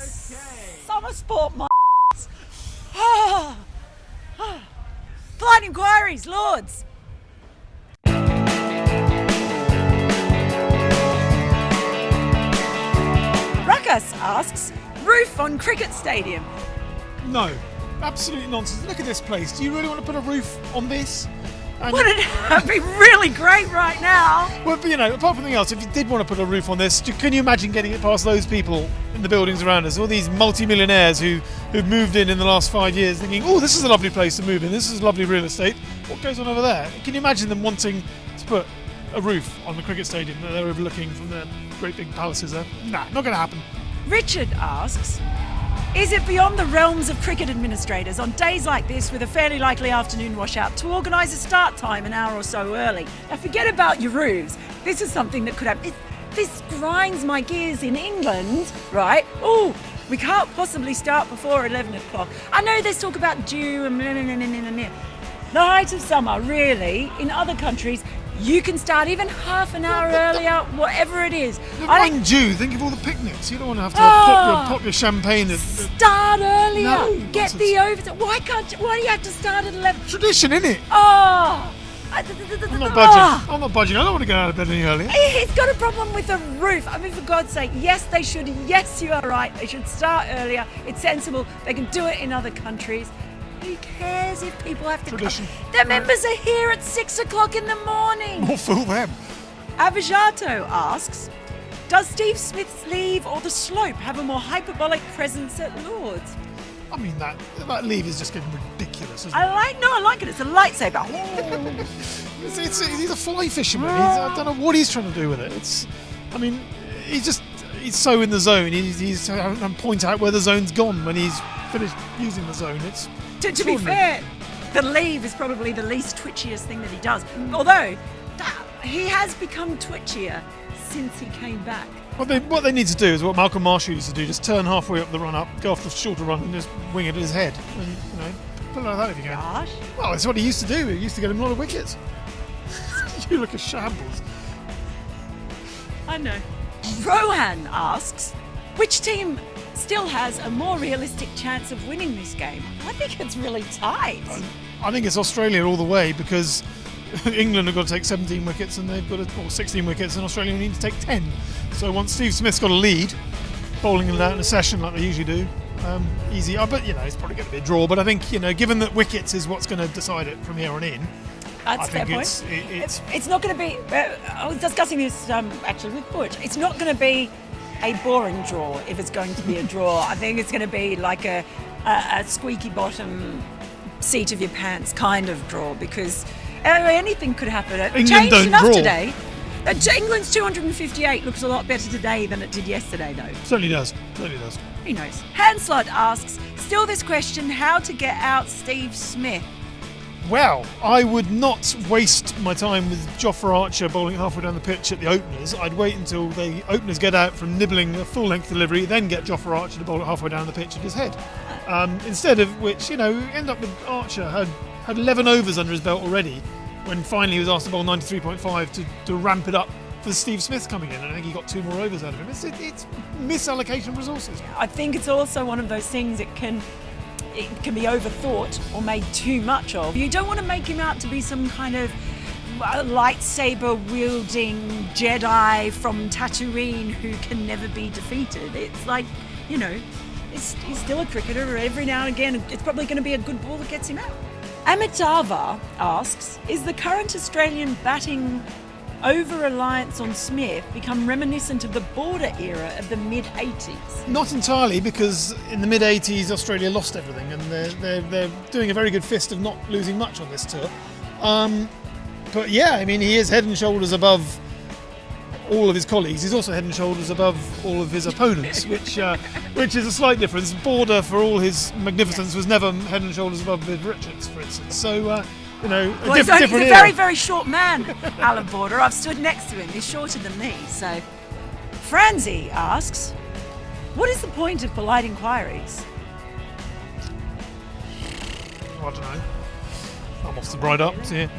Summer sport, my Polite Enquiries, Lords. Ruckus asks, roof on cricket stadium. No, absolutely nonsense. Look at this place. Do you really want to put a roof on this? Wouldn't it be really great right now? Well, but, apart from anything else, if you did want to put a roof on this, can you imagine getting it past those people in the buildings around us? All these multi-millionaires who've moved in the last 5 years thinking, oh, this is a lovely place to move in, this is lovely real estate. What goes on over there? Can you imagine them wanting to put a roof on the cricket stadium that they're overlooking from their great big palaces there? Nah, not going to happen. Richard asks, is it beyond the realms of cricket administrators on days like this with a fairly likely afternoon washout to organise a start time an hour or so early? Now forget about your roofs. This is something that could happen. This grinds my gears in England, right? Oh, we can't possibly start before 11 o'clock. I know there's talk about dew and the height of summer, really, in other countries, you can start even half an hour earlier, whatever it is. Mind you, think of all the picnics. You don't want to have to pop your champagne. Start earlier. No, Get the overtime. Why do you have to start at 11? Tradition, innit? Oh. I'm not budging. I'm not budging. I don't want to get out of bed any earlier. He's got a problem with the roof. I mean, for God's sake, yes, they should. Yes, you are right. They should start earlier. It's sensible. They can do it in other countries. Who cares if people have to Tradition. come? Their members are here at 6 o'clock in the morning. More fool them. Avajato asks, does Steve Smith's leave or the slope have a more hyperbolic presence at Lord's? I mean, that leave is just getting ridiculous, isn't it? I like it. It's a lightsaber. He's a fly fisherman. I don't know what he's trying to do with it. He's so in the zone. He's having to point out where the zone's gone when he's finished using the zone. It's to be fair, the leave is probably the least twitchiest thing that he does. Although, he has become twitchier since he came back. What they need to do is what Malcolm Marshall used to do: just turn halfway up the run up, go off the shorter run, and just wing it at his head. And put it like that if you can. Gosh. Well, that's what he used to do. He used to get him a lot of wickets. You look a shambles. I know. Rohan asks, which team still has a more realistic chance of winning this game? I think it's really tight. I think it's Australia all the way, because England have got to take 17 wickets and they've got or 16 wickets, and Australia need to take 10. So once Steve Smith's got a lead, bowling it out in a session like they usually do, easy. But it's probably going to be a draw. But I think given that wickets is what's going to decide it from here on in. That's a fair point. It's not going to be. I was discussing this actually with Butch. It's not going to be a boring draw if it's going to be a draw. I think it's going to be like a squeaky bottom seat of your pants kind of draw, because anything could happen. It changed enough today. England's 258 looks a lot better today than it did yesterday, though. Certainly does. Who knows? Hanslot asks, still this question, how to get out Steve Smith? Well, I would not waste my time with Jofra Archer bowling halfway down the pitch at the openers. I'd wait until the openers get out from nibbling a full-length delivery, then get Jofra Archer to bowl it halfway down the pitch at his head. Instead of which, end up with Archer had 11 overs under his belt already, when finally he was asked to bowl 93.5 to ramp it up for Steve Smith coming in, and I think he got 2 more overs out of him. It's misallocation of resources. I think it's also one of those things it can be overthought or made too much of. You don't want to make him out to be some kind of lightsaber wielding Jedi from Tatooine who can never be defeated. It's like, he's still a cricketer. Every now and again, it's probably going to be a good ball that gets him out. Amitava asks, is the current Australian batting over-reliance on Smith become reminiscent of the border era of the mid-80s? Not entirely, because in the mid-80s Australia lost everything, and they're doing a very good fist of not losing much on this tour. But yeah, he is head and shoulders above all of his colleagues. He's also head and shoulders above all of his opponents, which is a slight difference. Border, for all his magnificence, was never head and shoulders above Viv Richards, for instance. So, he's a very, very short man, Alan Border. I've stood next to him. He's shorter than me. So, Franzi asks, what is the point of polite inquiries? I don't know. I'm off the bride up. See you.